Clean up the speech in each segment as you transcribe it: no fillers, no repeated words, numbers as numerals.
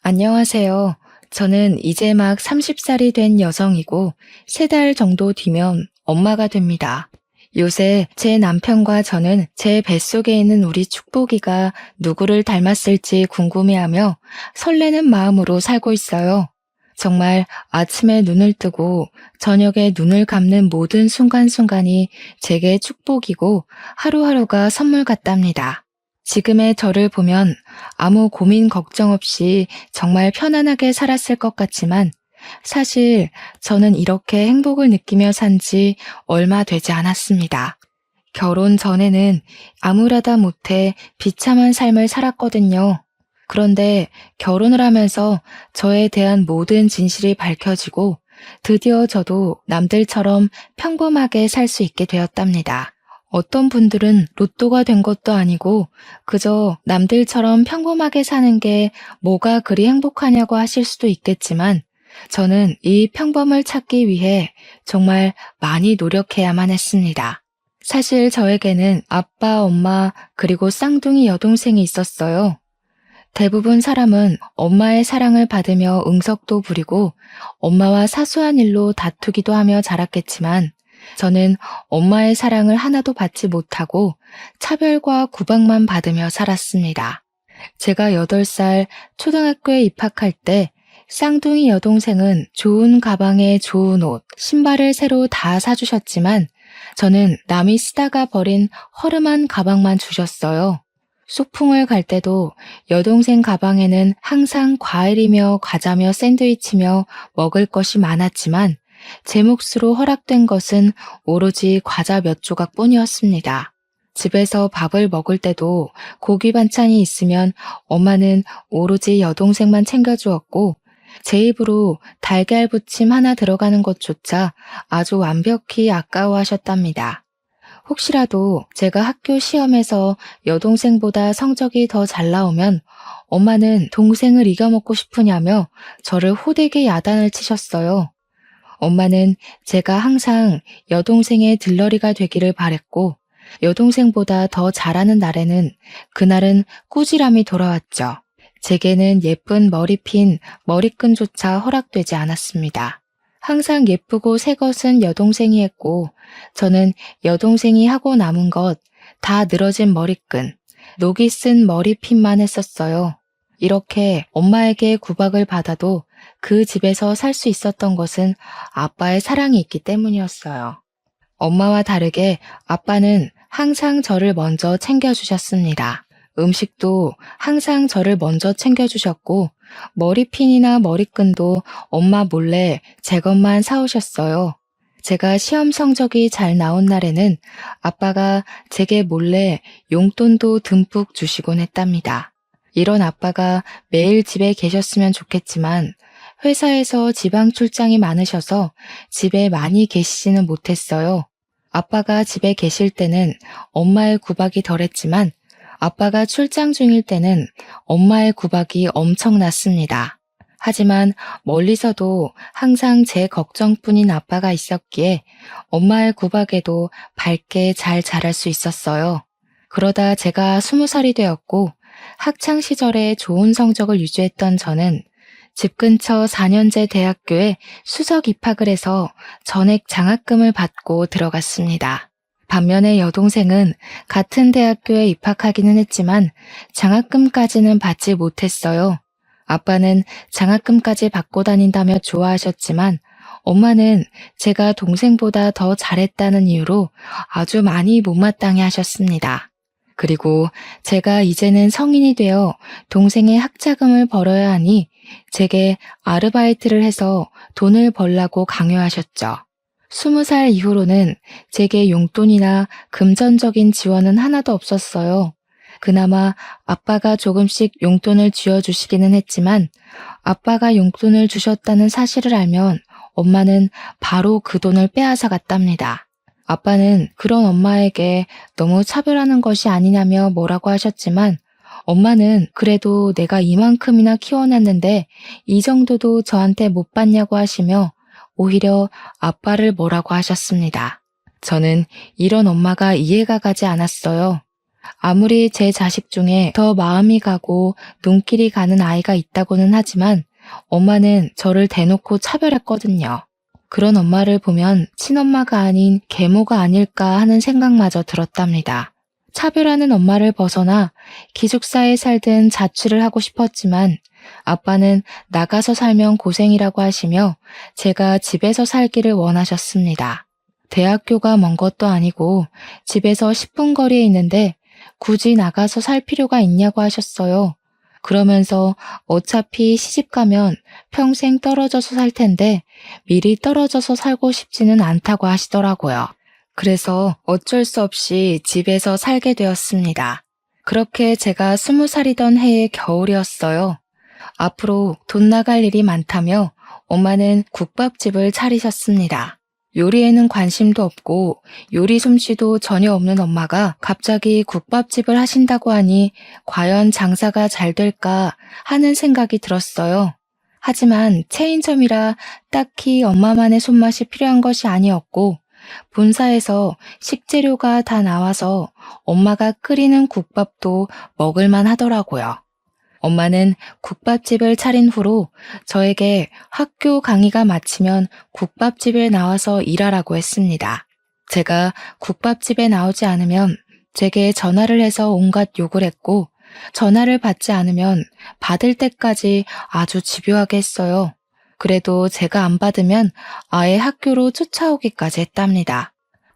안녕하세요. 저는 이제 막 30살이 된 여성이고 3달 정도 뒤면 엄마가 됩니다. 요새 제 남편과 저는 제 뱃속에 있는 우리 축복이가 누구를 닮았을지 궁금해하며 설레는 마음으로 살고 있어요. 정말 아침에 눈을 뜨고 저녁에 눈을 감는 모든 순간순간이 제게 축복이고 하루하루가 선물 같답니다. 지금의 저를 보면 아무 고민 걱정 없이 정말 편안하게 살았을 것 같지만 사실 저는 이렇게 행복을 느끼며 산지 얼마 되지 않았습니다. 결혼 전에는 아무렇다 못해 비참한 삶을 살았거든요. 그런데 결혼을 하면서 저에 대한 모든 진실이 밝혀지고 드디어 저도 남들처럼 평범하게 살 수 있게 되었답니다. 어떤 분들은 로또가 된 것도 아니고 그저 남들처럼 평범하게 사는 게 뭐가 그리 행복하냐고 하실 수도 있겠지만 저는 이 평범을 찾기 위해 정말 많이 노력해야만 했습니다. 사실 저에게는 아빠, 엄마, 그리고 쌍둥이 여동생이 있었어요. 대부분 사람은 엄마의 사랑을 받으며 응석도 부리고 엄마와 사소한 일로 다투기도 하며 자랐겠지만 저는 엄마의 사랑을 하나도 받지 못하고 차별과 구박만 받으며 살았습니다. 제가 8살 초등학교에 입학할 때 쌍둥이 여동생은 좋은 가방에 좋은 옷, 신발을 새로 다 사주셨지만 저는 남이 쓰다가 버린 허름한 가방만 주셨어요. 소풍을 갈 때도 여동생 가방에는 항상 과일이며 과자며 샌드위치며 먹을 것이 많았지만 제 몫으로 허락된 것은 오로지 과자 몇 조각뿐이었습니다. 집에서 밥을 먹을 때도 고기 반찬이 있으면 엄마는 오로지 여동생만 챙겨주었고 제 입으로 달걀 부침 하나 들어가는 것조차 아주 완벽히 아까워하셨답니다. 혹시라도 제가 학교 시험에서 여동생보다 성적이 더 잘 나오면 엄마는 동생을 이겨먹고 싶으냐며 저를 호되게 야단을 치셨어요. 엄마는 제가 항상 여동생의 들러리가 되기를 바랬고 여동생보다 더 잘하는 날에는 그날은 꾸지람이 돌아왔죠. 제게는 예쁜 머리핀, 머리끈조차 허락되지 않았습니다. 항상 예쁘고 새 것은 여동생이 했고 저는 여동생이 하고 남은 것 다 늘어진 머리끈, 녹이 쓴 머리핀만 했었어요. 이렇게 엄마에게 구박을 받아도 그 집에서 살 수 있었던 것은 아빠의 사랑이 있기 때문이었어요. 엄마와 다르게 아빠는 항상 저를 먼저 챙겨주셨습니다. 음식도 항상 저를 먼저 챙겨주셨고 머리핀이나 머리끈도 엄마 몰래 제 것만 사오셨어요. 제가 시험 성적이 잘 나온 날에는 아빠가 제게 몰래 용돈도 듬뿍 주시곤 했답니다. 이런 아빠가 매일 집에 계셨으면 좋겠지만 회사에서 지방 출장이 많으셔서 집에 많이 계시지는 못했어요. 아빠가 집에 계실 때는 엄마의 구박이 덜했지만 아빠가 출장 중일 때는 엄마의 구박이 엄청났습니다. 하지만 멀리서도 항상 제 걱정뿐인 아빠가 있었기에 엄마의 구박에도 밝게 잘 자랄 수 있었어요. 그러다 제가 20살이 되었고 학창 시절에 좋은 성적을 유지했던 저는 집 근처 4년제 대학교에 수석 입학을 해서 전액 장학금을 받고 들어갔습니다. 반면에 여동생은 같은 대학교에 입학하기는 했지만 장학금까지는 받지 못했어요. 아빠는 장학금까지 받고 다닌다며 좋아하셨지만 엄마는 제가 동생보다 더 잘했다는 이유로 아주 많이 못마땅해 하셨습니다. 그리고 제가 이제는 성인이 되어 동생의 학자금을 벌어야 하니 제게 아르바이트를 해서 돈을 벌라고 강요하셨죠. 20살 이후로는 제게 용돈이나 금전적인 지원은 하나도 없었어요. 그나마 아빠가 조금씩 용돈을 쥐어주시기는 했지만 아빠가 용돈을 주셨다는 사실을 알면 엄마는 바로 그 돈을 빼앗아 갔답니다. 아빠는 그런 엄마에게 너무 차별하는 것이 아니냐며 뭐라고 하셨지만 엄마는 그래도 내가 이만큼이나 키워놨는데 이 정도도 저한테 못 받냐고 하시며 오히려 아빠를 뭐라고 하셨습니다. 저는 이런 엄마가 이해가 가지 않았어요. 아무리 제 자식 중에 더 마음이 가고 눈길이 가는 아이가 있다고는 하지만 엄마는 저를 대놓고 차별했거든요. 그런 엄마를 보면 친엄마가 아닌 계모가 아닐까 하는 생각마저 들었답니다. 차별하는 엄마를 벗어나 기숙사에 살든 자취를 하고 싶었지만 아빠는 나가서 살면 고생이라고 하시며 제가 집에서 살기를 원하셨습니다. 대학교가 먼 것도 아니고 집에서 10분 거리에 있는데 굳이 나가서 살 필요가 있냐고 하셨어요. 그러면서 어차피 시집 가면 평생 떨어져서 살 텐데 미리 떨어져서 살고 싶지는 않다고 하시더라고요. 그래서 어쩔 수 없이 집에서 살게 되었습니다. 그렇게 제가 20살이던 해의 겨울이었어요. 앞으로 돈 나갈 일이 많다며 엄마는 국밥집을 차리셨습니다. 요리에는 관심도 없고 요리 솜씨도 전혀 없는 엄마가 갑자기 국밥집을 하신다고 하니 과연 장사가 잘 될까 하는 생각이 들었어요. 하지만 체인점이라 딱히 엄마만의 손맛이 필요한 것이 아니었고 본사에서 식재료가 다 나와서 엄마가 끓이는 국밥도 먹을만 하더라고요. 엄마는 국밥집을 차린 후로 저에게 학교 강의가 마치면 국밥집에 나와서 일하라고 했습니다. 제가 국밥집에 나오지 않으면 제게 전화를 해서 온갖 욕을 했고 전화를 받지 않으면 받을 때까지 아주 집요하게 했어요. 그래도 제가 안 받으면 아예 학교로 쫓아오기까지 했답니다.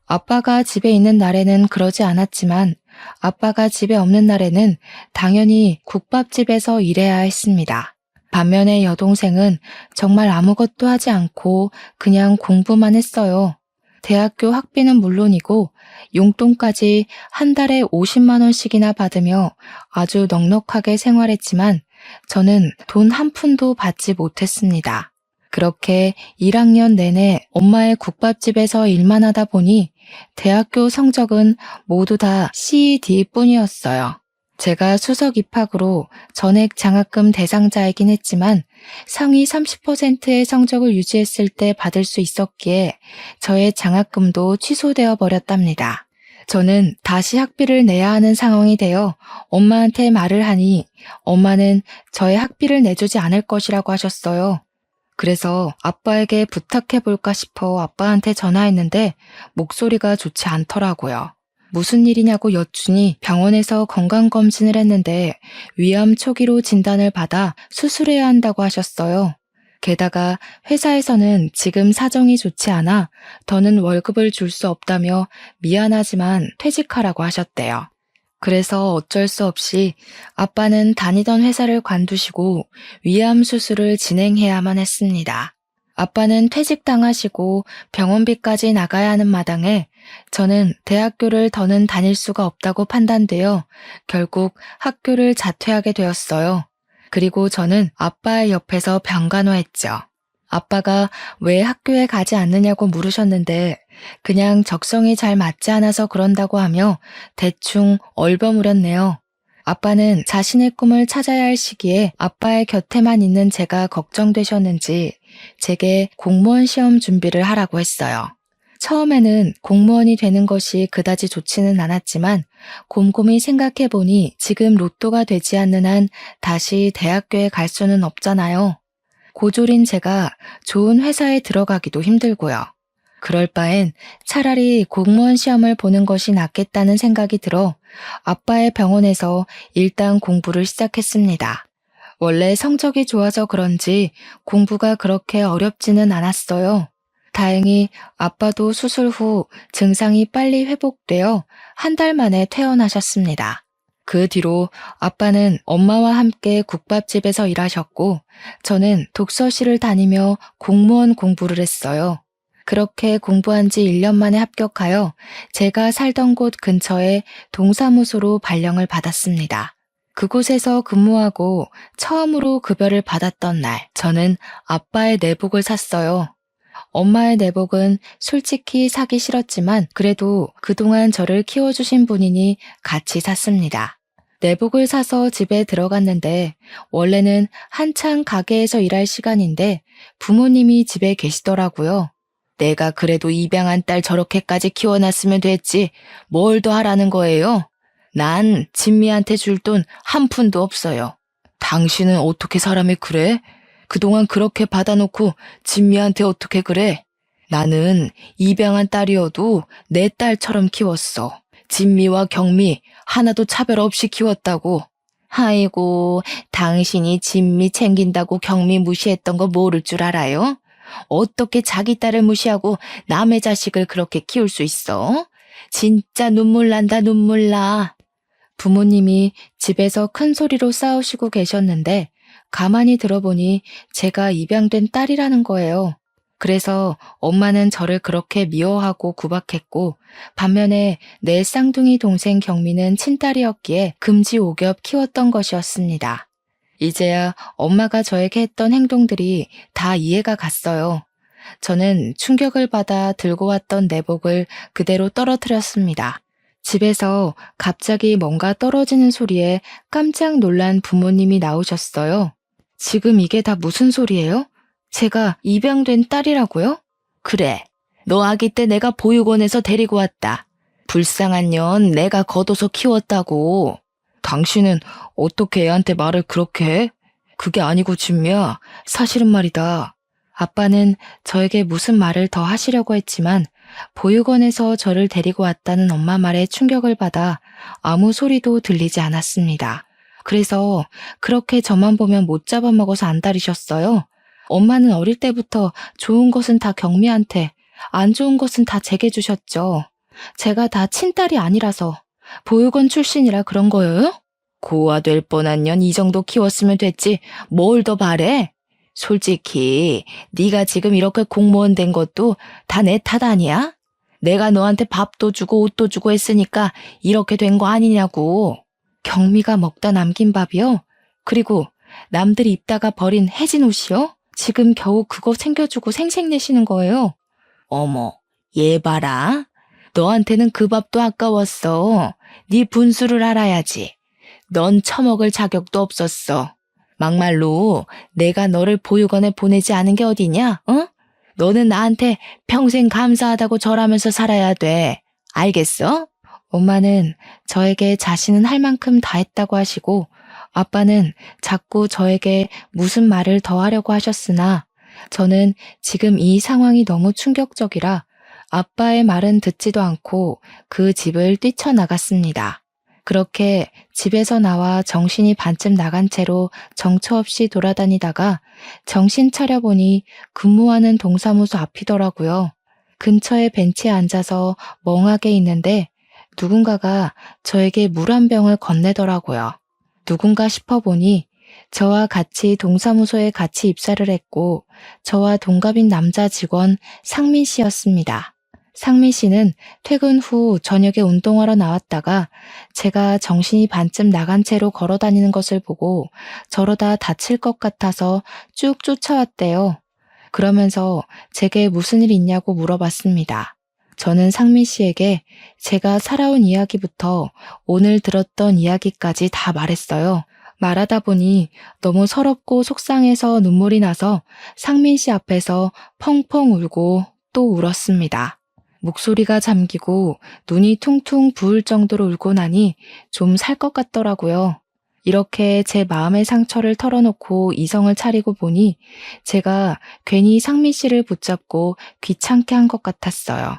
아빠가 집에 있는 날에는 그러지 않았지만 아빠가 집에 없는 날에는 당연히 국밥집에서 일해야 했습니다. 반면에 여동생은 정말 아무것도 하지 않고 그냥 공부만 했어요. 대학교 학비는 물론이고 용돈까지 한 달에 50만 원씩이나 받으며 아주 넉넉하게 생활했지만 저는 돈 한 푼도 받지 못했습니다. 그렇게 1학년 내내 엄마의 국밥집에서 일만 하다 보니 대학교 성적은 모두 다 CD뿐이었어요. 제가 수석 입학으로 전액 장학금 대상자이긴 했지만 상위 30%의 성적을 유지했을 때 받을 수 있었기에 저의 장학금도 취소되어 버렸답니다. 저는 다시 학비를 내야 하는 상황이 되어 엄마한테 말을 하니 엄마는 저의 학비를 내주지 않을 것이라고 하셨어요. 그래서 아빠에게 부탁해볼까 싶어 아빠한테 전화했는데 목소리가 좋지 않더라고요. 무슨 일이냐고 여쭈니 병원에서 건강검진을 했는데 위암 초기로 진단을 받아 수술해야 한다고 하셨어요. 게다가 회사에서는 지금 사정이 좋지 않아 더는 월급을 줄 수 없다며 미안하지만 퇴직하라고 하셨대요. 그래서 어쩔 수 없이 아빠는 다니던 회사를 관두시고 위암 수술을 진행해야만 했습니다. 아빠는 퇴직당하시고 병원비까지 나가야 하는 마당에 저는 대학교를 더는 다닐 수가 없다고 판단되어 결국 학교를 자퇴하게 되었어요. 그리고 저는 아빠의 옆에서 병간호했죠. 아빠가 왜 학교에 가지 않느냐고 물으셨는데 그냥 적성이 잘 맞지 않아서 그런다고 하며 대충 얼버무렸네요. 아빠는 자신의 꿈을 찾아야 할 시기에 아빠의 곁에만 있는 제가 걱정되셨는지 제게 공무원 시험 준비를 하라고 했어요. 처음에는 공무원이 되는 것이 그다지 좋지는 않았지만 곰곰이 생각해보니 지금 로또가 되지 않는 한 다시 대학교에 갈 수는 없잖아요. 고졸인 제가 좋은 회사에 들어가기도 힘들고요. 그럴 바엔 차라리 공무원 시험을 보는 것이 낫겠다는 생각이 들어 아빠의 병원에서 일단 공부를 시작했습니다. 원래 성적이 좋아서 그런지 공부가 그렇게 어렵지는 않았어요. 다행히 아빠도 수술 후 증상이 빨리 회복되어 한 달 만에 퇴원하셨습니다. 그 뒤로 아빠는 엄마와 함께 국밥집에서 일하셨고 저는 독서실을 다니며 공무원 공부를 했어요. 그렇게 공부한 지 1년 만에 합격하여 제가 살던 곳 근처에 동사무소로 발령을 받았습니다. 그곳에서 근무하고 처음으로 급여를 받았던 날, 저는 아빠의 내복을 샀어요. 엄마의 내복은 솔직히 사기 싫었지만 그래도 그동안 저를 키워주신 분이니 같이 샀습니다. 내복을 사서 집에 들어갔는데 원래는 한창 가게에서 일할 시간인데 부모님이 집에 계시더라고요. 내가 그래도 입양한 딸 저렇게까지 키워놨으면 됐지 뭘 더 하라는 거예요? 난 진미한테 줄 돈 한 푼도 없어요. 당신은 어떻게 사람이 그래? 그동안 그렇게 받아놓고 진미한테 어떻게 그래? 나는 입양한 딸이어도 내 딸처럼 키웠어. 진미와 경미 하나도 차별 없이 키웠다고. 아이고, 당신이 진미 챙긴다고 경미 무시했던 거 모를 줄 알아요? 어떻게 자기 딸을 무시하고 남의 자식을 그렇게 키울 수 있어? 진짜 눈물 난다, 눈물 나. 부모님이 집에서 큰 소리로 싸우시고 계셨는데 가만히 들어보니 제가 입양된 딸이라는 거예요. 그래서 엄마는 저를 그렇게 미워하고 구박했고 반면에 내 쌍둥이 동생 경미는 친딸이었기에 금지오겹 키웠던 것이었습니다. 이제야 엄마가 저에게 했던 행동들이 다 이해가 갔어요. 저는 충격을 받아 들고 왔던 내복을 그대로 떨어뜨렸습니다. 집에서 갑자기 뭔가 떨어지는 소리에 깜짝 놀란 부모님이 나오셨어요. 지금 이게 다 무슨 소리예요? 제가 입양된 딸이라고요? 그래. 너 아기 때 내가 보육원에서 데리고 왔다. 불쌍한 년 내가 걷어서 키웠다고. 당신은 어떻게 애한테 말을 그렇게 해? 그게 아니고 진미야. 사실은 말이다. 아빠는 저에게 무슨 말을 더 하시려고 했지만 보육원에서 저를 데리고 왔다는 엄마 말에 충격을 받아 아무 소리도 들리지 않았습니다. 그래서 그렇게 저만 보면 못 잡아먹어서 안달이셨어요. 엄마는 어릴 때부터 좋은 것은 다 경미한테, 안 좋은 것은 다 제게 주셨죠. 제가 다 친딸이 아니라서 보육원 출신이라 그런 거예요? 고아 될 뻔한 년 이 정도 키웠으면 됐지 뭘 더 바래? 솔직히 네가 지금 이렇게 공무원 된 것도 다 내 탓 아니야? 내가 너한테 밥도 주고 옷도 주고 했으니까 이렇게 된 거 아니냐고. 경미가 먹다 남긴 밥이요? 그리고 남들이 입다가 버린 해진 옷이요? 지금 겨우 그거 챙겨주고 생색내시는 거예요. 어머, 얘 봐라. 너한테는 그 밥도 아까웠어. 네 분수를 알아야지. 넌 처먹을 자격도 없었어. 막말로 내가 너를 보육원에 보내지 않은 게 어디냐? 어? 너는 나한테 평생 감사하다고 절하면서 살아야 돼. 알겠어? 엄마는 저에게 자신은 할 만큼 다 했다고 하시고 아빠는 자꾸 저에게 무슨 말을 더 하려고 하셨으나 저는 지금 이 상황이 너무 충격적이라 아빠의 말은 듣지도 않고 그 집을 뛰쳐나갔습니다. 그렇게 집에서 나와 정신이 반쯤 나간 채로 정처 없이 돌아다니다가 정신 차려보니 근무하는 동사무소 앞이더라고요. 근처에 벤치에 앉아서 멍하게 있는데 누군가가 저에게 물 한 병을 건네더라고요. 누군가 싶어보니 저와 같이 동사무소에 같이 입사를 했고 저와 동갑인 남자 직원 상민 씨였습니다. 상민 씨는 퇴근 후 저녁에 운동하러 나왔다가 제가 정신이 반쯤 나간 채로 걸어 다니는 것을 보고 저러다 다칠 것 같아서 쭉 쫓아왔대요. 그러면서 제게 무슨 일 있냐고 물어봤습니다. 저는 상민 씨에게 제가 살아온 이야기부터 오늘 들었던 이야기까지 다 말했어요. 말하다 보니 너무 서럽고 속상해서 눈물이 나서 상민 씨 앞에서 펑펑 울고 또 울었습니다. 목소리가 잠기고 눈이 퉁퉁 부을 정도로 울고 나니 좀 살 것 같더라고요. 이렇게 제 마음의 상처를 털어놓고 이성을 차리고 보니 제가 괜히 상민 씨를 붙잡고 귀찮게 한 것 같았어요.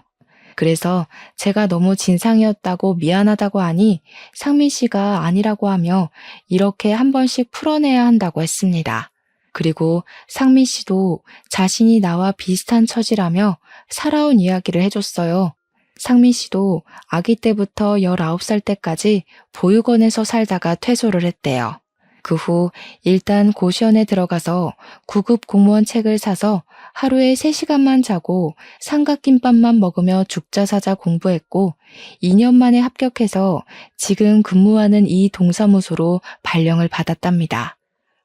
그래서 제가 너무 진상이었다고 미안하다고 하니 상민 씨가 아니라고 하며 이렇게 한 번씩 풀어내야 한다고 했습니다. 그리고 상민 씨도 자신이 나와 비슷한 처지라며 살아온 이야기를 해줬어요. 상민 씨도 아기 때부터 19살 때까지 보육원에서 살다가 퇴소를 했대요. 그 후 일단 고시원에 들어가서 9급 공무원 책을 사서 하루에 3시간만 자고 삼각김밥만 먹으며 죽자 사자 공부했고 2년 만에 합격해서 지금 근무하는 이 동사무소로 발령을 받았답니다.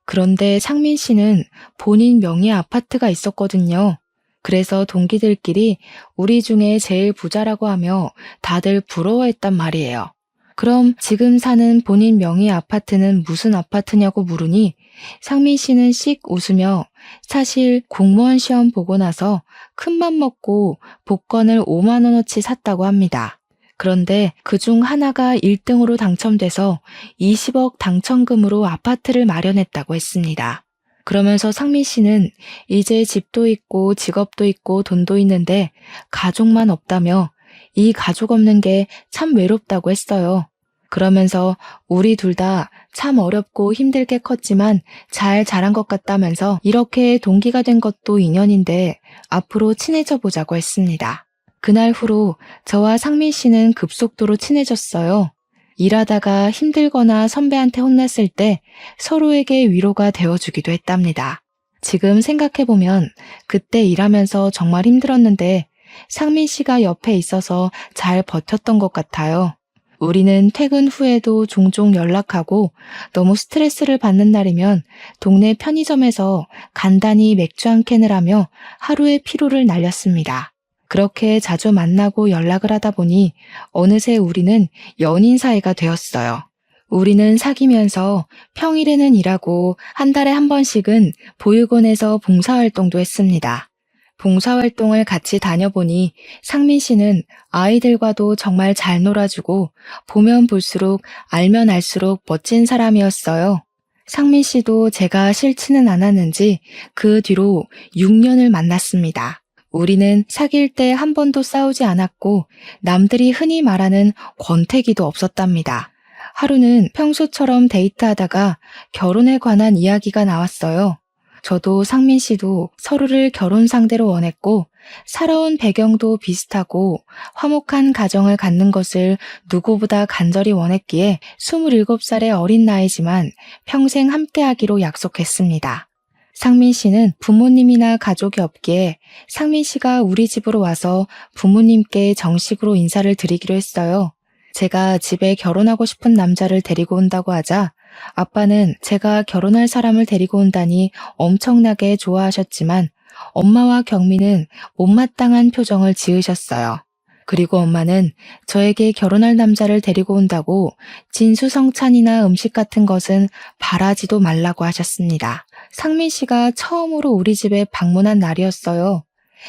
그런데 상민 씨는 본인 명의 아파트가 있었거든요. 그래서 동기들끼리 우리 중에 제일 부자라고 하며 다들 부러워했단 말이에요. 그럼 지금 사는 본인 명의 아파트는 무슨 아파트냐고 물으니 상민 씨는 씩 웃으며 사실 공무원 시험 보고 나서 큰맘 먹고 복권을 5만 원어치 샀다고 합니다. 그런데 그중 하나가 1등으로 당첨돼서 20억 당첨금으로 아파트를 마련했다고 했습니다. 그러면서 상민 씨는 이제 집도 있고 직업도 있고 돈도 있는데 가족만 없다며 이 가족 없는 게 참 외롭다고 했어요. 그러면서 우리 둘 다 참 어렵고 힘들게 컸지만 잘 자란 것 같다면서 이렇게 동기가 된 것도 인연인데 앞으로 친해져 보자고 했습니다. 그날 후로 저와 상민 씨는 급속도로 친해졌어요. 일하다가 힘들거나 선배한테 혼났을 때 서로에게 위로가 되어주기도 했답니다. 지금 생각해보면 그때 일하면서 정말 힘들었는데 상민 씨가 옆에 있어서 잘 버텼던 것 같아요. 우리는 퇴근 후에도 종종 연락하고 너무 스트레스를 받는 날이면 동네 편의점에서 간단히 맥주 한 캔을 하며 하루의 피로를 날렸습니다. 그렇게 자주 만나고 연락을 하다 보니 어느새 우리는 연인 사이가 되었어요. 우리는 사귀면서 평일에는 일하고 한 달에 한 번씩은 보육원에서 봉사활동도 했습니다. 봉사활동을 같이 다녀보니 상민 씨는 아이들과도 정말 잘 놀아주고 보면 볼수록 알면 알수록 멋진 사람이었어요. 상민 씨도 제가 싫지는 않았는지 그 뒤로 6년을 만났습니다. 우리는 사귈 때 한 번도 싸우지 않았고 남들이 흔히 말하는 권태기도 없었답니다. 하루는 평소처럼 데이트하다가 결혼에 관한 이야기가 나왔어요. 저도 상민 씨도 서로를 결혼 상대로 원했고 살아온 배경도 비슷하고 화목한 가정을 갖는 것을 누구보다 간절히 원했기에 27살의 어린 나이지만 평생 함께하기로 약속했습니다. 상민 씨는 부모님이나 가족이 없기에 상민 씨가 우리 집으로 와서 부모님께 정식으로 인사를 드리기로 했어요. 제가 집에 결혼하고 싶은 남자를 데리고 온다고 하자 아빠는 제가 결혼할 사람을 데리고 온다니 엄청나게 좋아하셨지만 엄마와 경미는 못마땅한 표정을 지으셨어요. 그리고 엄마는 저에게 결혼할 남자를 데리고 온다고 진수성찬이나 음식 같은 것은 바라지도 말라고 하셨습니다. 상민 씨가 처음으로 우리 집에 방문한 날이었어요.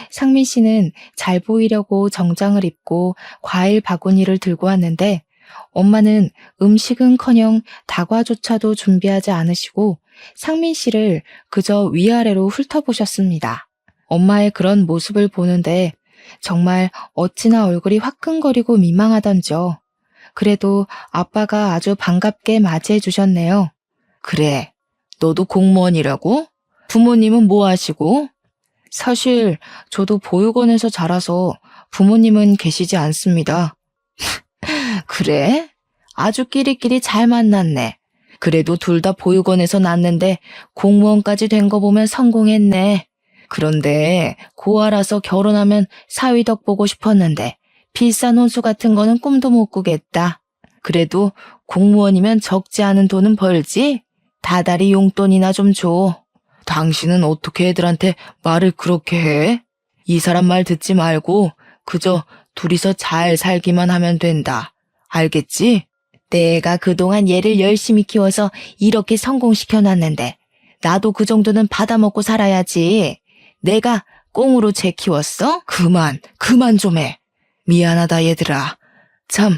상민 씨는 잘 보이려고 정장을 입고 과일 바구니를 들고 왔는데 엄마는 음식은커녕 다과조차도 준비하지 않으시고 상민 씨를 그저 위아래로 훑어보셨습니다. 엄마의 그런 모습을 보는데 정말 어찌나 얼굴이 화끈거리고 민망하던지요. 그래도 아빠가 아주 반갑게 맞이해 주셨네요. 그래, 너도 공무원이라고? 부모님은 뭐 하시고? 사실 저도 보육원에서 자라서 부모님은 계시지 않습니다. 그래? 아주 끼리끼리 잘 만났네. 그래도 둘 다 보육원에서 낳았는데 공무원까지 된 거 보면 성공했네. 그런데 고아라서 결혼하면 사위덕 보고 싶었는데 비싼 혼수 같은 거는 꿈도 못 꾸겠다. 그래도 공무원이면 적지 않은 돈은 벌지? 다달이 용돈이나 좀 줘. 당신은 어떻게 애들한테 말을 그렇게 해? 이 사람 말 듣지 말고 그저 둘이서 잘 살기만 하면 된다. 알겠지? 내가 그동안 얘를 열심히 키워서 이렇게 성공시켜놨는데 나도 그 정도는 받아먹고 살아야지. 내가 꽁으로 쟤 키웠어? 그만 좀 해. 미안하다 얘들아. 참,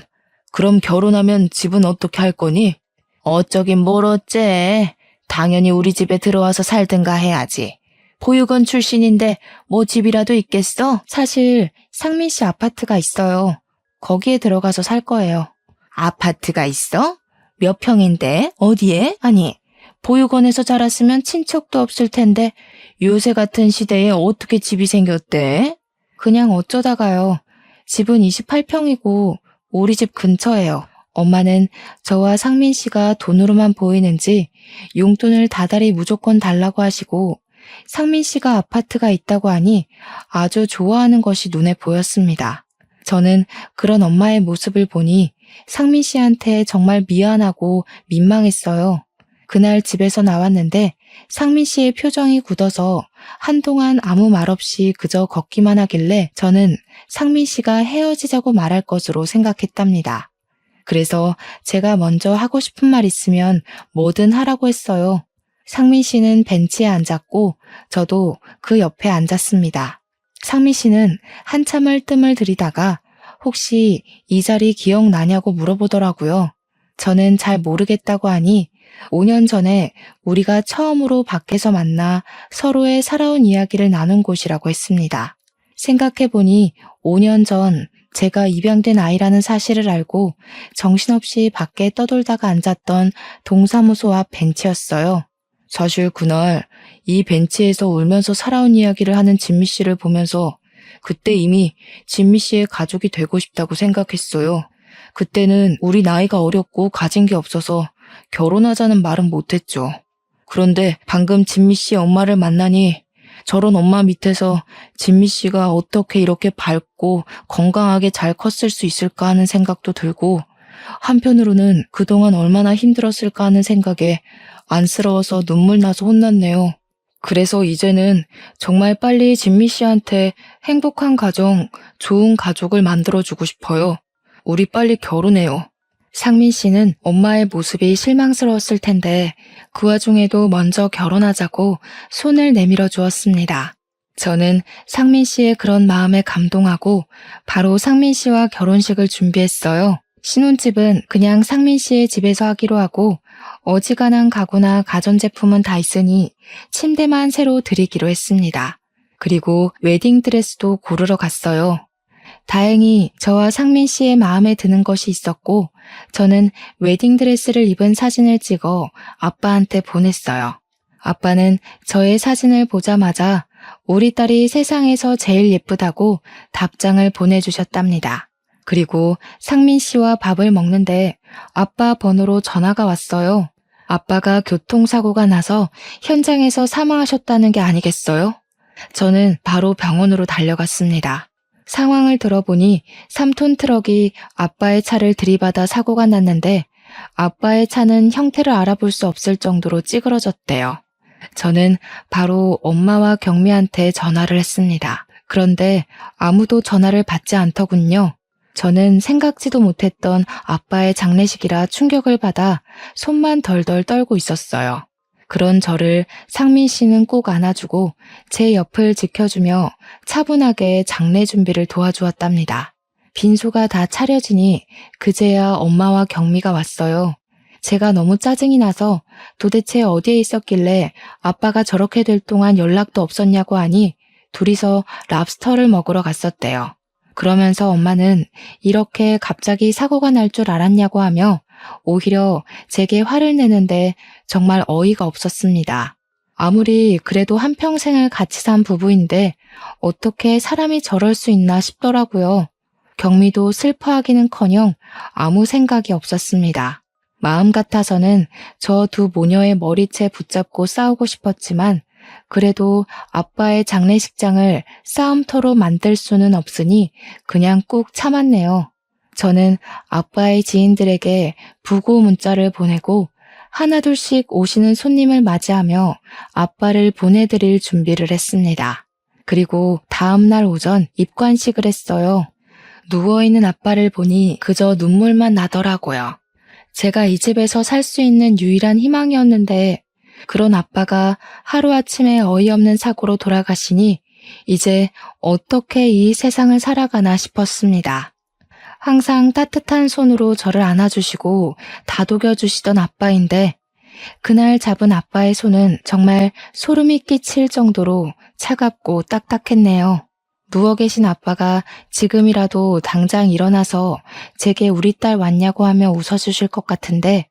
그럼 결혼하면 집은 어떻게 할 거니? 어쩌긴 뭘 어째. 당연히 우리 집에 들어와서 살든가 해야지. 보육원 출신인데 뭐 집이라도 있겠어? 사실 상민 씨 아파트가 있어요. 거기에 들어가서 살 거예요. 아파트가 있어? 몇 평인데? 어디에? 아니, 보육원에서 자랐으면 친척도 없을 텐데 요새 같은 시대에 어떻게 집이 생겼대? 그냥 어쩌다가요. 집은 28평이고 우리 집 근처예요. 엄마는 저와 상민 씨가 돈으로만 보이는지 용돈을 다달이 무조건 달라고 하시고 상민 씨가 아파트가 있다고 하니 아주 좋아하는 것이 눈에 보였습니다. 저는 그런 엄마의 모습을 보니 상민 씨한테 정말 미안하고 민망했어요. 그날 집에서 나왔는데 상민 씨의 표정이 굳어서 한동안 아무 말 없이 그저 걷기만 하길래 저는 상민 씨가 헤어지자고 말할 것으로 생각했답니다. 그래서 제가 먼저 하고 싶은 말 있으면 뭐든 하라고 했어요. 상민 씨는 벤치에 앉았고 저도 그 옆에 앉았습니다. 상민 씨는 한참을 뜸을 들이다가 혹시 이 자리 기억나냐고 물어보더라고요. 저는 잘 모르겠다고 하니 5년 전에 우리가 처음으로 밖에서 만나 서로의 살아온 이야기를 나눈 곳이라고 했습니다. 생각해보니 5년 전 제가 입양된 아이라는 사실을 알고 정신없이 밖에 떠돌다가 앉았던 동사무소 앞 벤치였어요. 사실 그날 이 벤치에서 울면서 살아온 이야기를 하는 진미 씨를 보면서 그때 이미 진미 씨의 가족이 되고 싶다고 생각했어요. 그때는 우리 나이가 어렸고 가진 게 없어서 결혼하자는 말은 못했죠. 그런데 방금 진미 씨 엄마를 만나니 저런 엄마 밑에서 진미 씨가 어떻게 이렇게 밝고 건강하게 잘 컸을 수 있을까 하는 생각도 들고 한편으로는 그동안 얼마나 힘들었을까 하는 생각에 안쓰러워서 눈물 나서 혼났네요. 그래서 이제는 정말 빨리 진미 씨한테 행복한 가정, 좋은 가족을 만들어주고 싶어요. 우리 빨리 결혼해요. 상민 씨는 엄마의 모습이 실망스러웠을 텐데 그 와중에도 먼저 결혼하자고 손을 내밀어 주었습니다. 저는 상민 씨의 그런 마음에 감동하고 바로 상민 씨와 결혼식을 준비했어요. 신혼집은 그냥 상민 씨의 집에서 하기로 하고 어지간한 가구나 가전제품은 다 있으니 침대만 새로 드리기로 했습니다. 그리고 웨딩드레스도 고르러 갔어요. 다행히 저와 상민 씨의 마음에 드는 것이 있었고 저는 웨딩드레스를 입은 사진을 찍어 아빠한테 보냈어요. 아빠는 저의 사진을 보자마자 우리 딸이 세상에서 제일 예쁘다고 답장을 보내주셨답니다. 그리고 상민 씨와 밥을 먹는데 아빠 번호로 전화가 왔어요. 아빠가 교통사고가 나서 현장에서 사망하셨다는 게 아니겠어요? 저는 바로 병원으로 달려갔습니다. 상황을 들어보니 3톤 트럭이 아빠의 차를 들이받아 사고가 났는데 아빠의 차는 형태를 알아볼 수 없을 정도로 찌그러졌대요. 저는 바로 엄마와 경미한테 전화를 했습니다. 그런데 아무도 전화를 받지 않더군요. 저는 생각지도 못했던 아빠의 장례식이라 충격을 받아 손만 덜덜 떨고 있었어요. 그런 저를 상민 씨는 꼭 안아주고 제 옆을 지켜주며 차분하게 장례 준비를 도와주었답니다. 빈소가 다 차려지니 그제야 엄마와 경미가 왔어요. 제가 너무 짜증이 나서 도대체 어디에 있었길래 아빠가 저렇게 될 동안 연락도 없었냐고 하니 둘이서 랍스터를 먹으러 갔었대요. 그러면서 엄마는 이렇게 갑자기 사고가 날 줄 알았냐고 하며 오히려 제게 화를 내는데 정말 어이가 없었습니다. 아무리 그래도 한평생을 같이 산 부부인데 어떻게 사람이 저럴 수 있나 싶더라고요. 경미도 슬퍼하기는커녕 아무 생각이 없었습니다. 마음 같아서는 저 두 모녀의 머리채 붙잡고 싸우고 싶었지만 그래도 아빠의 장례식장을 싸움터로 만들 수는 없으니 그냥 꾹 참았네요. 저는 아빠의 지인들에게 부고 문자를 보내고 하나둘씩 오시는 손님을 맞이하며 아빠를 보내드릴 준비를 했습니다. 그리고 다음날 오전 입관식을 했어요. 누워있는 아빠를 보니 그저 눈물만 나더라고요. 제가 이 집에서 살 수 있는 유일한 희망이었는데 그런 아빠가 하루아침에 어이없는 사고로 돌아가시니 이제 어떻게 이 세상을 살아가나 싶었습니다. 항상 따뜻한 손으로 저를 안아주시고 다독여주시던 아빠인데 그날 잡은 아빠의 손은 정말 소름이 끼칠 정도로 차갑고 딱딱했네요. 누워 계신 아빠가 지금이라도 당장 일어나서 제게 우리 딸 왔냐고 하며 웃어주실 것 같은데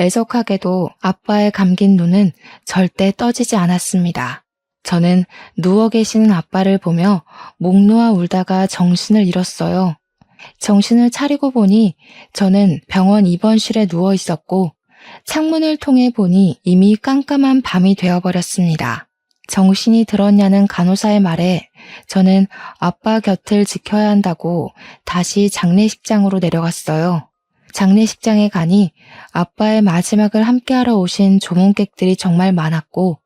애석하게도 아빠의 감긴 눈은 절대 떠지지 않았습니다. 저는 누워 계시는 아빠를 보며 목 놓아 울다가 정신을 잃었어요. 정신을 차리고 보니 저는 병원 입원실에 누워 있었고 창문을 통해 보니 이미 깜깜한 밤이 되어버렸습니다. 정신이 들었냐는 간호사의 말에 저는 아빠 곁을 지켜야 한다고 다시 장례식장으로 내려갔어요. 장례식장에 가니 아빠의 마지막을 함께하러 오신 조문객들이 정말 많았고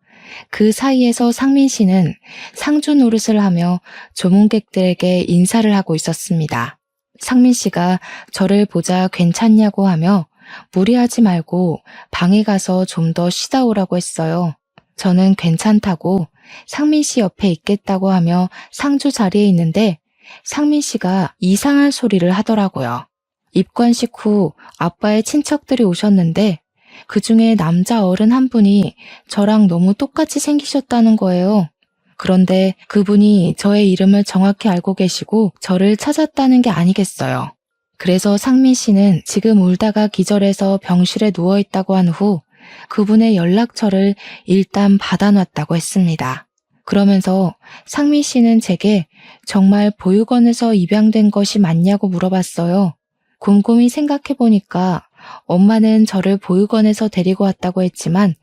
그 사이에서 상민 씨는 상주 노릇을 하며 조문객들에게 인사를 하고 있었습니다. 상민 씨가 저를 보자 괜찮냐고 하며 무리하지 말고 방에 가서 좀 더 쉬다 오라고 했어요. 저는 괜찮다고 상민 씨 옆에 있겠다고 하며 상주 자리에 있는데 상민 씨가 이상한 소리를 하더라고요. 입관식 후 아빠의 친척들이 오셨는데 그 중에 남자 어른 한 분이 저랑 너무 똑같이 생기셨다는 거예요. 그런데 그분이 저의 이름을 정확히 알고 계시고 저를 찾았다는 게 아니겠어요. 그래서 상민 씨는 지금 울다가 기절해서 병실에 누워있다고 한 후 그분의 연락처를 일단 받아놨다고 했습니다. 그러면서 상민 씨는 제게 정말 보육원에서 입양된 것이 맞냐고 물어봤어요. 곰곰이 생각해보니까 엄마는 저를 보육원에서 데리고 왔다고 했지만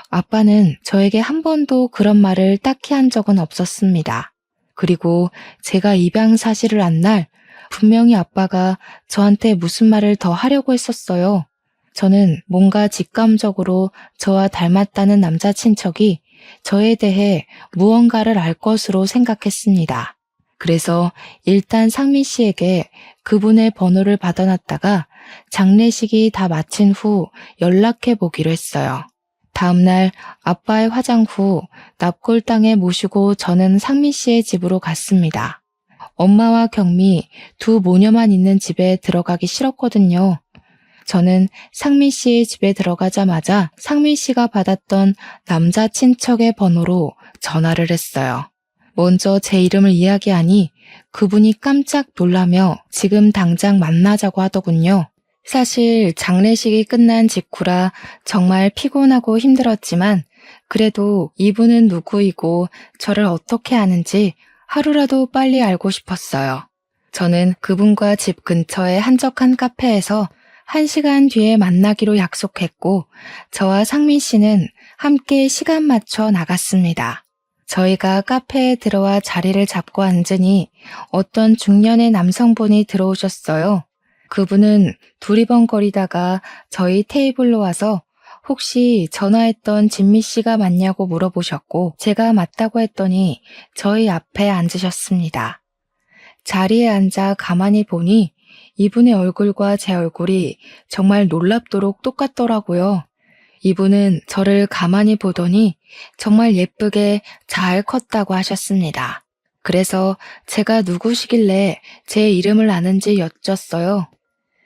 아빠는 저에게 한 번도 그런 말을 딱히 한 적은 없었습니다. 그리고 제가 입양 사실을 안 날 분명히 아빠가 저한테 무슨 말을 더 하려고 했었어요. 저는 뭔가 직감적으로 저와 닮았다는 남자 친척이 저에 대해 무언가를 알 것으로 생각했습니다. 그래서 일단 상민 씨에게 그분의 번호를 받아놨다가 장례식이 다 마친 후 연락해 보기로 했어요. 다음날 아빠의 화장 후 납골당에 모시고 저는 상민 씨의 집으로 갔습니다. 엄마와 경미 두 모녀만 있는 집에 들어가기 싫었거든요. 저는 상민 씨의 집에 들어가자마자 상민 씨가 받았던 남자 친척의 번호로 전화를 했어요. 먼저 제 이름을 이야기하니 그분이 깜짝 놀라며 지금 당장 만나자고 하더군요. 사실 장례식이 끝난 직후라 정말 피곤하고 힘들었지만 그래도 이분은 누구이고 저를 어떻게 아는지 하루라도 빨리 알고 싶었어요. 저는 그분과 집 근처의 한적한 카페에서 1시간 뒤에 만나기로 약속했고 저와 상민 씨는 함께 시간 맞춰 나갔습니다. 저희가 카페에 들어와 자리를 잡고 앉으니 어떤 중년의 남성분이 들어오셨어요. 그분은 두리번거리다가 저희 테이블로 와서 혹시 전화했던 진미 씨가 맞냐고 물어보셨고 제가 맞다고 했더니 저희 앞에 앉으셨습니다. 자리에 앉아 가만히 보니 이분의 얼굴과 제 얼굴이 정말 놀랍도록 똑같더라고요. 이분은 저를 가만히 보더니 정말 예쁘게 잘 컸다고 하셨습니다. 그래서 제가 누구시길래 제 이름을 아는지 여쭸어요.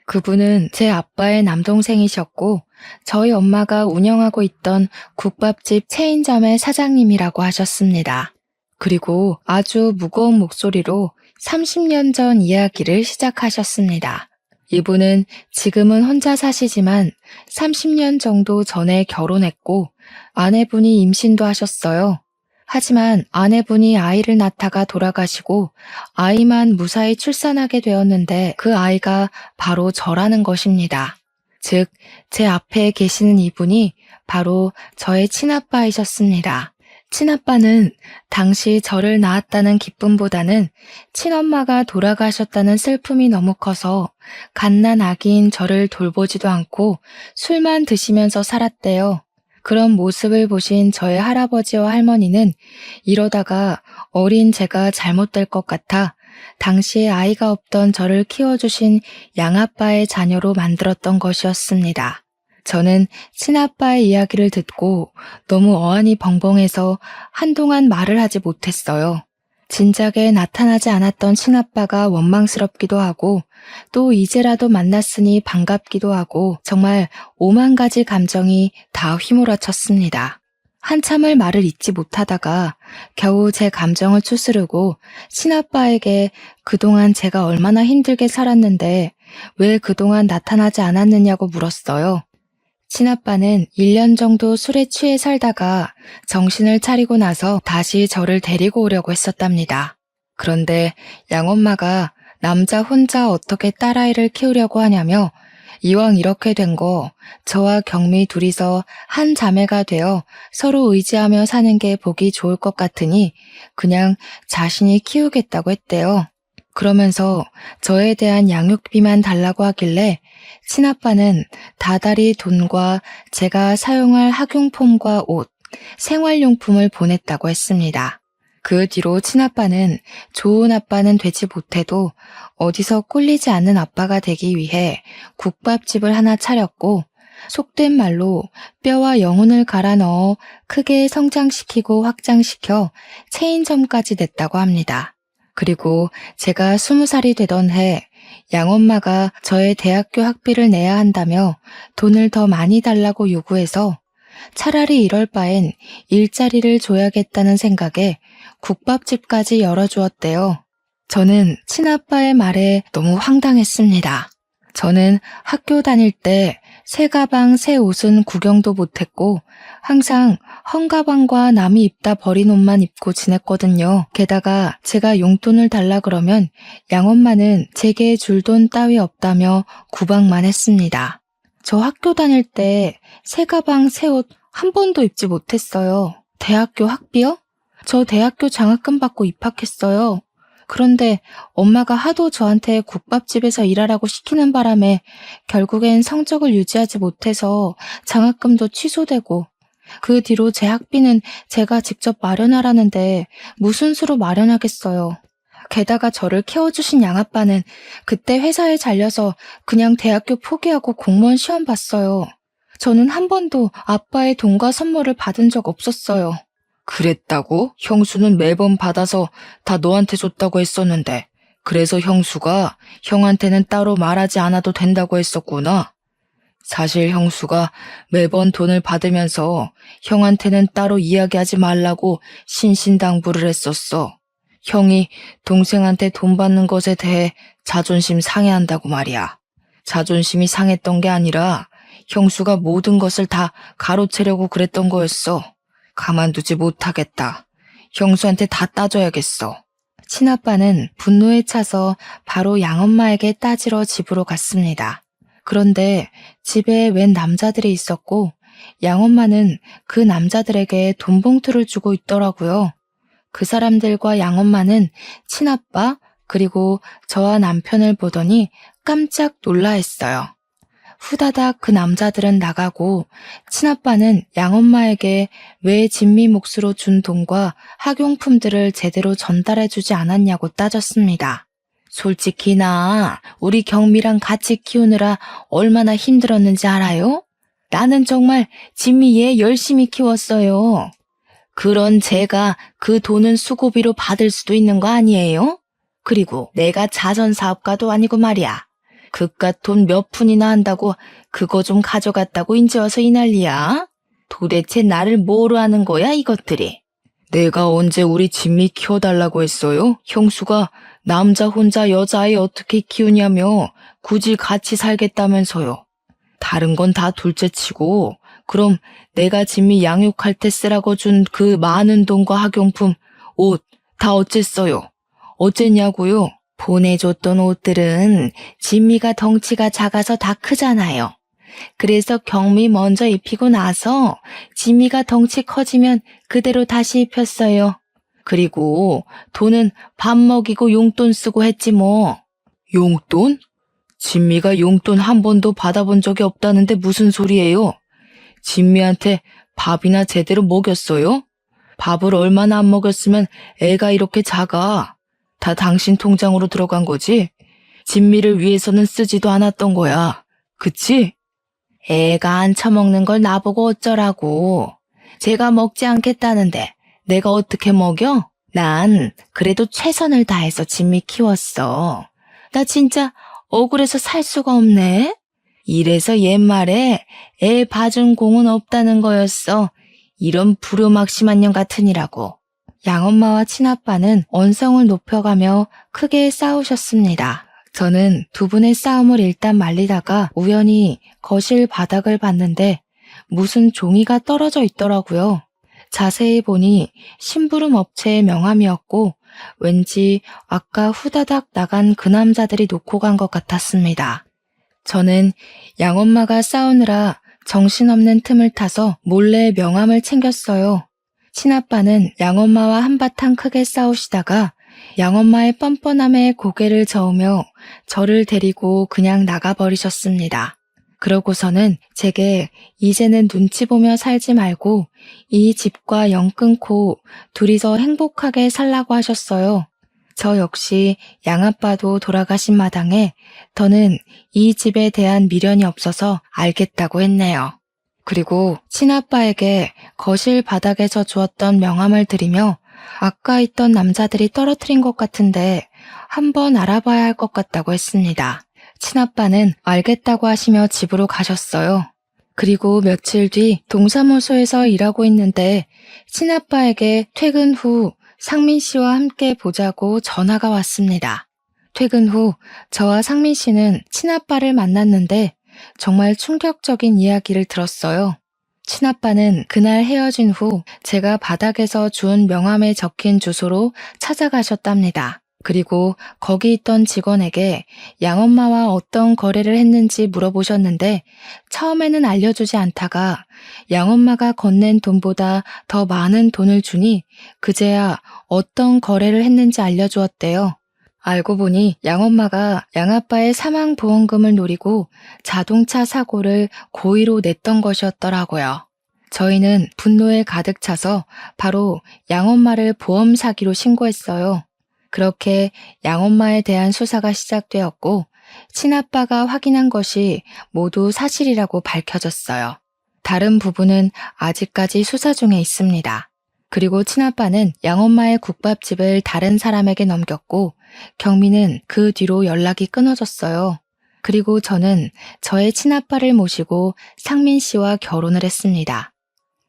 그분은 제 아빠의 남동생이셨고 저희 엄마가 운영하고 있던 국밥집 체인점의 사장님이라고 하셨습니다. 그리고 아주 무거운 목소리로 30년 전 이야기를 시작하셨습니다. 이분은 지금은 혼자 사시지만 30년 정도 전에 결혼했고 아내분이 임신도 하셨어요. 하지만 아내분이 아이를 낳다가 돌아가시고 아이만 무사히 출산하게 되었는데 그 아이가 바로 저라는 것입니다. 즉, 제 앞에 계시는 이분이 바로 저의 친아빠이셨습니다. 친아빠는 당시 저를 낳았다는 기쁨보다는 친엄마가 돌아가셨다는 슬픔이 너무 커서 갓난 아기인 저를 돌보지도 않고 술만 드시면서 살았대요. 그런 모습을 보신 저의 할아버지와 할머니는 이러다가 어린 제가 잘못될 것 같아 당시에 아이가 없던 저를 키워주신 양아빠의 자녀로 만들었던 것이었습니다. 저는 친아빠의 이야기를 듣고 너무 어안이 벙벙해서 한동안 말을 하지 못했어요. 진작에 나타나지 않았던 친아빠가 원망스럽기도 하고 또 이제라도 만났으니 반갑기도 하고 정말 5만 가지 감정이 다 휘몰아쳤습니다. 한참을 말을 잇지 못하다가 겨우 제 감정을 추스르고 친아빠에게 그동안 제가 얼마나 힘들게 살았는데 왜 그동안 나타나지 않았느냐고 물었어요. 친아빠는 1년 정도 술에 취해 살다가 정신을 차리고 나서 다시 저를 데리고 오려고 했었답니다. 그런데 양엄마가 남자 혼자 어떻게 딸아이를 키우려고 하냐며 이왕 이렇게 된 거 저와 경미 둘이서 한 자매가 되어 서로 의지하며 사는 게 보기 좋을 것 같으니 그냥 자신이 키우겠다고 했대요. 그러면서 저에 대한 양육비만 달라고 하길래 친아빠는 다달이 돈과 제가 사용할 학용품과 옷, 생활용품을 보냈다고 했습니다. 그 뒤로 친아빠는 좋은 아빠는 되지 못해도 어디서 꿀리지 않는 아빠가 되기 위해 국밥집을 하나 차렸고 속된 말로 뼈와 영혼을 갈아 넣어 크게 성장시키고 확장시켜 체인점까지 냈다고 합니다. 그리고 제가 20살이 되던 해 양엄마가 저의 대학교 학비를 내야 한다며 돈을 더 많이 달라고 요구해서 차라리 이럴 바엔 일자리를 줘야겠다는 생각에 국밥집까지 열어주었대요. 저는 친아빠의 말에 너무 황당했습니다. 저는 학교 다닐 때 새 가방, 새 옷은 구경도 못했고 항상 헝가방과 남이 입다 버린 옷만 입고 지냈거든요. 게다가 제가 용돈을 달라 그러면 양엄마는 제게 줄 돈 따위 없다며 구박만 했습니다. 저 학교 다닐 때 새 가방, 새 옷 한 번도 입지 못했어요. 대학교 학비요? 저 대학교 장학금 받고 입학했어요. 그런데 엄마가 하도 저한테 국밥집에서 일하라고 시키는 바람에 결국엔 성적을 유지하지 못해서 장학금도 취소되고 그 뒤로 제 학비는 제가 직접 마련하라는데 무슨 수로 마련하겠어요. 게다가 저를 키워주신 양아빠는 그때 회사에 잘려서 그냥 대학교 포기하고 공무원 시험 봤어요. 저는 한 번도 아빠의 돈과 선물을 받은 적 없었어요. 그랬다고? 형수는 매번 받아서 다 너한테 줬다고 했었는데 그래서 형수가 형한테는 따로 말하지 않아도 된다고 했었구나. 사실 형수가 매번 돈을 받으면서 형한테는 따로 이야기하지 말라고 신신당부를 했었어. 형이 동생한테 돈 받는 것에 대해 자존심 상해한다고 말이야. 자존심이 상했던 게 아니라 형수가 모든 것을 다 가로채려고 그랬던 거였어. 가만두지 못하겠다. 형수한테 다 따져야겠어. 친아빠는 분노에 차서 바로 양엄마에게 따지러 집으로 갔습니다. 그런데 집에 웬 남자들이 있었고 양엄마는 그 남자들에게 돈 봉투를 주고 있더라고요. 그 사람들과 양엄마는 친아빠 그리고 저와 남편을 보더니 깜짝 놀라했어요. 후다닥 그 남자들은 나가고 친아빠는 양엄마에게 왜 진미 몫으로 준 돈과 학용품들을 제대로 전달해주지 않았냐고 따졌습니다. 솔직히 나 우리 경미랑 같이 키우느라 얼마나 힘들었는지 알아요? 나는 정말 진미 얘 열심히 키웠어요. 그런 제가 그 돈은 수고비로 받을 수도 있는 거 아니에요? 그리고 내가 자선사업가도 아니고 말이야. 그깟 돈 몇 푼이나 한다고 그거 좀 가져갔다고 인제 와서 이 난리야? 도대체 나를 뭐로 하는 거야 이것들이? 내가 언제 우리 진미 키워달라고 했어요? 형수가 남자 혼자 여자아이 어떻게 키우냐며 굳이 같이 살겠다면서요. 다른 건 다 둘째치고 그럼 내가 진미 양육할 때 쓰라고 준 그 많은 돈과 학용품, 옷 다 어쨌어요? 어쨌냐고요? 보내줬던 옷들은 진미가 덩치가 작아서 다 크잖아요. 그래서 경미 먼저 입히고 나서 진미가 덩치 커지면 그대로 다시 입혔어요. 그리고 돈은 밥 먹이고 용돈 쓰고 했지 뭐. 용돈? 진미가 용돈 한 번도 받아본 적이 없다는데 무슨 소리예요? 진미한테 밥이나 제대로 먹였어요? 밥을 얼마나 안 먹였으면 애가 이렇게 작아. 다 당신 통장으로 들어간 거지? 진미를 위해서는 쓰지도 않았던 거야. 그치? 애가 안 처먹는 걸 나보고 어쩌라고. 제가 먹지 않겠다는데 내가 어떻게 먹여? 난 그래도 최선을 다해서 진미 키웠어. 나 진짜 억울해서 살 수가 없네. 이래서 옛말에 애 봐준 공은 없다는 거였어. 이런 불효막심한 년 같으니라고. 양엄마와 친아빠는 언성을 높여가며 크게 싸우셨습니다. 저는 두 분의 싸움을 일단 말리다가 우연히 거실 바닥을 봤는데 무슨 종이가 떨어져 있더라고요. 자세히 보니 심부름 업체의 명함이었고 왠지 아까 후다닥 나간 그 남자들이 놓고 간 것 같았습니다. 저는 양엄마가 싸우느라 정신없는 틈을 타서 몰래 명함을 챙겼어요. 친아빠는 양엄마와 한바탕 크게 싸우시다가 양엄마의 뻔뻔함에 고개를 저으며 저를 데리고 그냥 나가버리셨습니다. 그러고서는 제게 이제는 눈치 보며 살지 말고 이 집과 연 끊고 둘이서 행복하게 살라고 하셨어요. 저 역시 양아빠도 돌아가신 마당에 더는 이 집에 대한 미련이 없어서 알겠다고 했네요. 그리고 친아빠에게 거실 바닥에서 주었던 명함을 드리며 아까 있던 남자들이 떨어뜨린 것 같은데 한번 알아봐야 할 것 같다고 했습니다. 친아빠는 알겠다고 하시며 집으로 가셨어요. 그리고 며칠 뒤 동사무소에서 일하고 있는데 친아빠에게 퇴근 후 상민 씨와 함께 보자고 전화가 왔습니다. 퇴근 후 저와 상민 씨는 친아빠를 만났는데 정말 충격적인 이야기를 들었어요. 친아빠는 그날 헤어진 후 제가 바닥에서 주운 명함에 적힌 주소로 찾아가셨답니다. 그리고 거기 있던 직원에게 양엄마와 어떤 거래를 했는지 물어보셨는데 처음에는 알려주지 않다가 양엄마가 건넨 돈보다 더 많은 돈을 주니 그제야 어떤 거래를 했는지 알려주었대요. 알고 보니 양엄마가 양아빠의 사망보험금을 노리고 자동차 사고를 고의로 냈던 것이었더라고요. 저희는 분노에 가득 차서 바로 양엄마를 보험 사기로 신고했어요. 그렇게 양엄마에 대한 수사가 시작되었고 친아빠가 확인한 것이 모두 사실이라고 밝혀졌어요. 다른 부분은 아직까지 수사 중에 있습니다. 그리고 친아빠는 양엄마의 국밥집을 다른 사람에게 넘겼고 경미는 그 뒤로 연락이 끊어졌어요. 그리고 저는 저의 친아빠를 모시고 상민 씨와 결혼을 했습니다.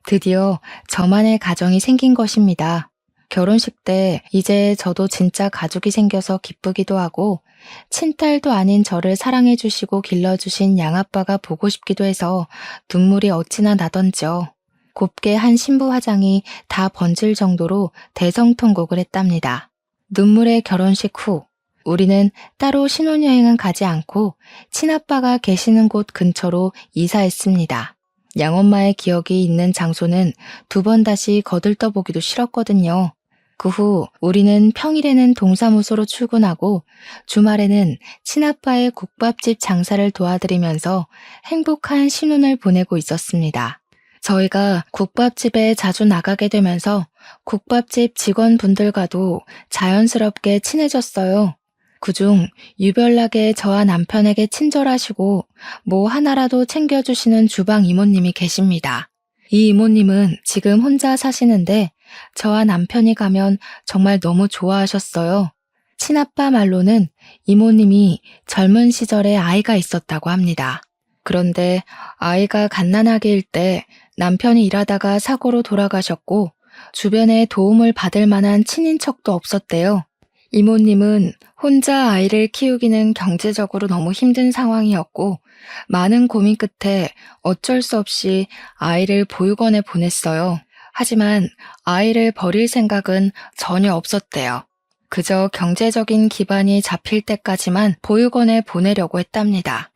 드디어 저만의 가정이 생긴 것입니다. 결혼식 때 이제 저도 진짜 가족이 생겨서 기쁘기도 하고 친딸도 아닌 저를 사랑해 주시고 길러주신 양아빠가 보고 싶기도 해서 눈물이 어찌나 나던지요. 곱게 한 신부 화장이 다 번질 정도로 대성통곡을 했답니다. 눈물의 결혼식 후 우리는 따로 신혼여행은 가지 않고 친아빠가 계시는 곳 근처로 이사했습니다. 양엄마의 기억이 있는 장소는 두 번 다시 거들떠보기도 싫었거든요. 그 후 우리는 평일에는 동사무소로 출근하고 주말에는 친아빠의 국밥집 장사를 도와드리면서 행복한 신혼을 보내고 있었습니다. 저희가 국밥집에 자주 나가게 되면서 국밥집 직원분들과도 자연스럽게 친해졌어요. 그중 유별나게 저와 남편에게 친절하시고 뭐 하나라도 챙겨주시는 주방 이모님이 계십니다. 이 이모님은 지금 혼자 사시는데 저와 남편이 가면 정말 너무 좋아하셨어요. 친아빠 말로는 이모님이 젊은 시절에 아이가 있었다고 합니다. 그런데 아이가 갓난아기일 때 남편이 일하다가 사고로 돌아가셨고 주변에 도움을 받을 만한 친인척도 없었대요. 이모님은 혼자 아이를 키우기는 경제적으로 너무 힘든 상황이었고 많은 고민 끝에 어쩔 수 없이 아이를 보육원에 보냈어요. 하지만 아이를 버릴 생각은 전혀 없었대요. 그저 경제적인 기반이 잡힐 때까지만 보육원에 보내려고 했답니다.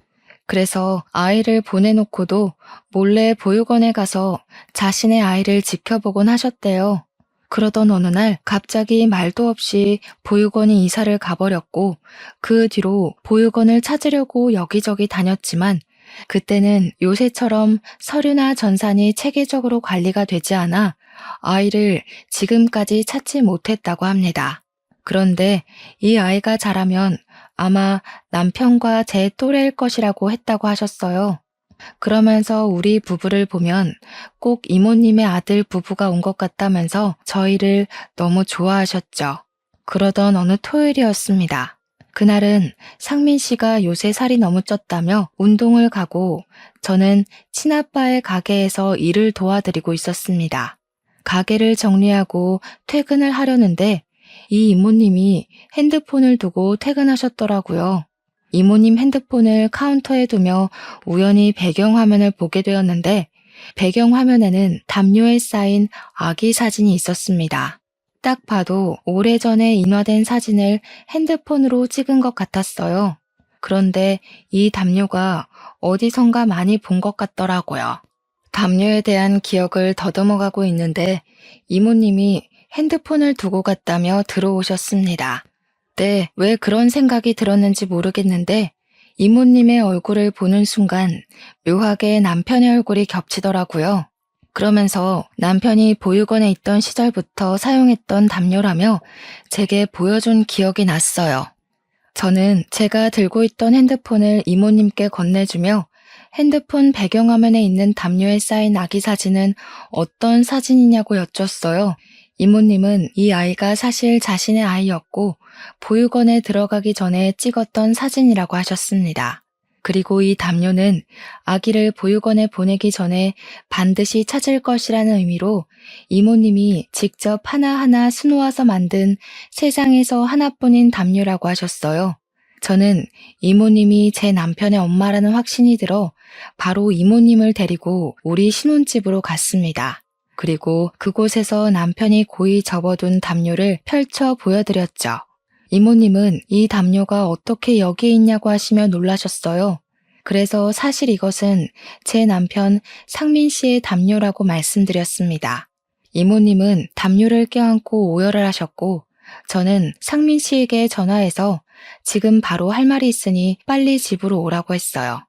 그래서 아이를 보내놓고도 몰래 보육원에 가서 자신의 아이를 지켜보곤 하셨대요. 그러던 어느 날 갑자기 말도 없이 보육원이 이사를 가버렸고 그 뒤로 보육원을 찾으려고 여기저기 다녔지만 그때는 요새처럼 서류나 전산이 체계적으로 관리가 되지 않아 아이를 지금까지 찾지 못했다고 합니다. 그런데 이 아이가 자라면 아마 남편과 제 또래일 것이라고 했다고 하셨어요. 그러면서 우리 부부를 보면 꼭 이모님의 아들 부부가 온 것 같다면서 저희를 너무 좋아하셨죠. 그러던 어느 토요일이었습니다. 그날은 상민 씨가 요새 살이 너무 쪘다며 운동을 가고 저는 친아빠의 가게에서 일을 도와드리고 있었습니다. 가게를 정리하고 퇴근을 하려는데 이 이모님이 핸드폰을 두고 퇴근하셨더라고요. 이모님 핸드폰을 카운터에 두며 우연히 배경화면을 보게 되었는데 배경화면에는 담요에 쌓인 아기 사진이 있었습니다. 딱 봐도 오래전에 인화된 사진을 핸드폰으로 찍은 것 같았어요. 그런데 이 담요가 어디선가 많이 본 것 같더라고요. 담요에 대한 기억을 더듬어가고 있는데 이모님이 핸드폰을 두고 갔다며 들어오셨습니다. 네, 왜 그런 생각이 들었는지 모르겠는데 이모님의 얼굴을 보는 순간 묘하게 남편의 얼굴이 겹치더라고요. 그러면서 남편이 보육원에 있던 시절부터 사용했던 담요라며 제게 보여준 기억이 났어요. 저는 제가 들고 있던 핸드폰을 이모님께 건네주며 핸드폰 배경화면에 있는 담요에 쌓인 아기 사진은 어떤 사진이냐고 여쭸어요. 이모님은 이 아이가 사실 자신의 아이였고 보육원에 들어가기 전에 찍었던 사진이라고 하셨습니다. 그리고 이 담요는 아기를 보육원에 보내기 전에 반드시 찾을 것이라는 의미로 이모님이 직접 하나하나 수놓아서 만든 세상에서 하나뿐인 담요라고 하셨어요. 저는 이모님이 제 남편의 엄마라는 확신이 들어 바로 이모님을 데리고 우리 신혼집으로 갔습니다. 그리고 그곳에서 남편이 고이 접어둔 담요를 펼쳐 보여드렸죠. 이모님은 이 담요가 어떻게 여기에 있냐고 하시며 놀라셨어요. 그래서 사실 이것은 제 남편 상민 씨의 담요라고 말씀드렸습니다. 이모님은 담요를 껴안고 오열을 하셨고 저는 상민 씨에게 전화해서 지금 바로 할 말이 있으니 빨리 집으로 오라고 했어요.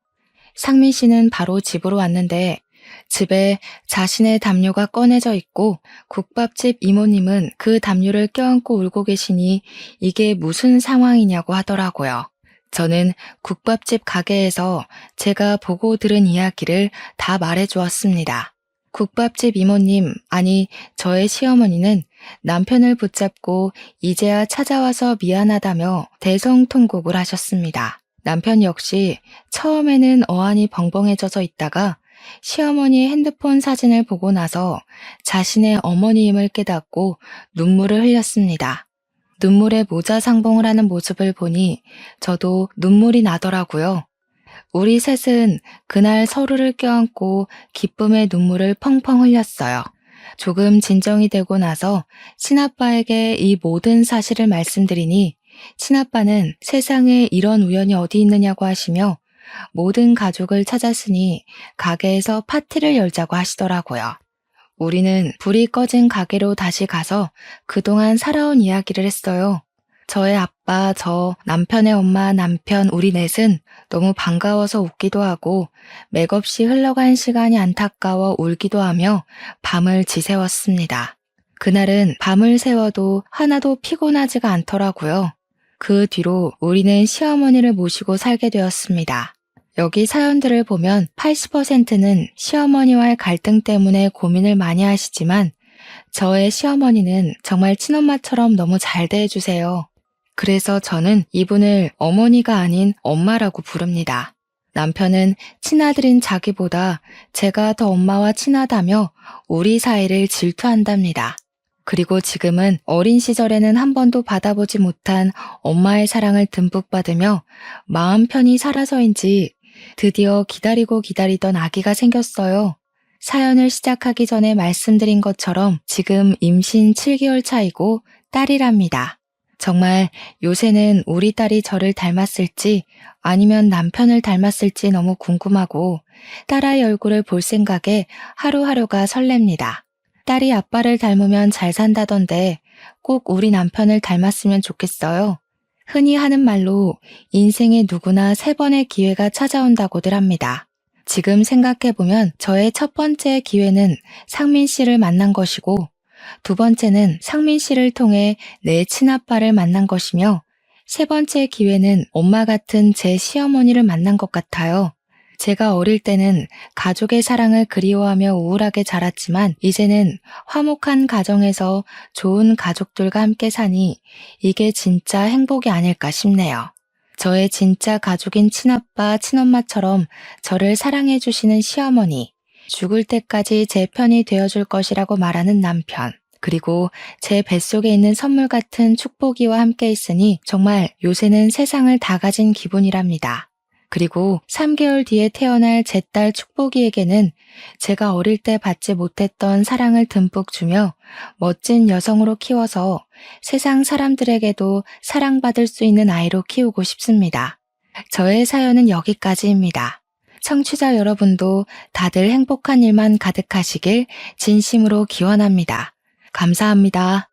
상민 씨는 바로 집으로 왔는데 집에 자신의 담요가 꺼내져 있고 국밥집 이모님은 그 담요를 껴안고 울고 계시니 이게 무슨 상황이냐고 하더라고요. 저는 국밥집 가게에서 제가 보고 들은 이야기를 다 말해주었습니다. 국밥집 이모님, 아니 저의 시어머니는 남편을 붙잡고 이제야 찾아와서 미안하다며 대성통곡을 하셨습니다. 남편 역시 처음에는 어안이 벙벙해져서 있다가 시어머니의 핸드폰 사진을 보고 나서 자신의 어머니임을 깨닫고 눈물을 흘렸습니다. 눈물에 모자상봉을 하는 모습을 보니 저도 눈물이 나더라고요. 우리 셋은 그날 서로를 껴안고 기쁨의 눈물을 펑펑 흘렸어요. 조금 진정이 되고 나서 친아빠에게 이 모든 사실을 말씀드리니 친아빠는 세상에 이런 우연이 어디 있느냐고 하시며 모든 가족을 찾았으니 가게에서 파티를 열자고 하시더라고요. 우리는 불이 꺼진 가게로 다시 가서 그동안 살아온 이야기를 했어요. 저의 아빠, 저, 남편의 엄마, 남편, 우리 넷은 너무 반가워서 웃기도 하고 맥없이 흘러간 시간이 안타까워 울기도 하며 밤을 지새웠습니다. 그날은 밤을 새워도 하나도 피곤하지가 않더라고요. 그 뒤로 우리는 시어머니를 모시고 살게 되었습니다. 여기 사연들을 보면 80%는 시어머니와의 갈등 때문에 고민을 많이 하시지만 저의 시어머니는 정말 친엄마처럼 너무 잘 대해주세요. 그래서 저는 이분을 어머니가 아닌 엄마라고 부릅니다. 남편은 친아들인 자기보다 제가 더 엄마와 친하다며 우리 사이를 질투한답니다. 그리고 지금은 어린 시절에는 한 번도 받아보지 못한 엄마의 사랑을 듬뿍 받으며 마음 편히 살아서인지 드디어 기다리고 기다리던 아기가 생겼어요. 사연을 시작하기 전에 말씀드린 것처럼 지금 임신 7개월 차이고 딸이랍니다. 정말 요새는 우리 딸이 저를 닮았을지 아니면 남편을 닮았을지 너무 궁금하고 딸아이 얼굴을 볼 생각에 하루하루가 설렙니다. 딸이 아빠를 닮으면 잘 산다던데 꼭 우리 남편을 닮았으면 좋겠어요. 흔히 하는 말로 인생에 누구나 3번의 기회가 찾아온다고들 합니다. 지금 생각해보면 저의 첫 번째 기회는 상민 씨를 만난 것이고 두 번째는 상민 씨를 통해 내 친아빠를 만난 것이며 세 번째 기회는 엄마 같은 제 시어머니를 만난 것 같아요. 제가 어릴 때는 가족의 사랑을 그리워하며 우울하게 자랐지만 이제는 화목한 가정에서 좋은 가족들과 함께 사니 이게 진짜 행복이 아닐까 싶네요. 저의 진짜 가족인 친아빠, 친엄마처럼 저를 사랑해주시는 시어머니, 죽을 때까지 제 편이 되어줄 것이라고 말하는 남편, 그리고 제 뱃속에 있는 선물 같은 축복이와 함께 있으니 정말 요새는 세상을 다 가진 기분이랍니다. 그리고 3개월 뒤에 태어날 제 딸 축복이에게는 제가 어릴 때 받지 못했던 사랑을 듬뿍 주며 멋진 여성으로 키워서 세상 사람들에게도 사랑받을 수 있는 아이로 키우고 싶습니다. 저의 사연은 여기까지입니다. 청취자 여러분도 다들 행복한 일만 가득하시길 진심으로 기원합니다. 감사합니다.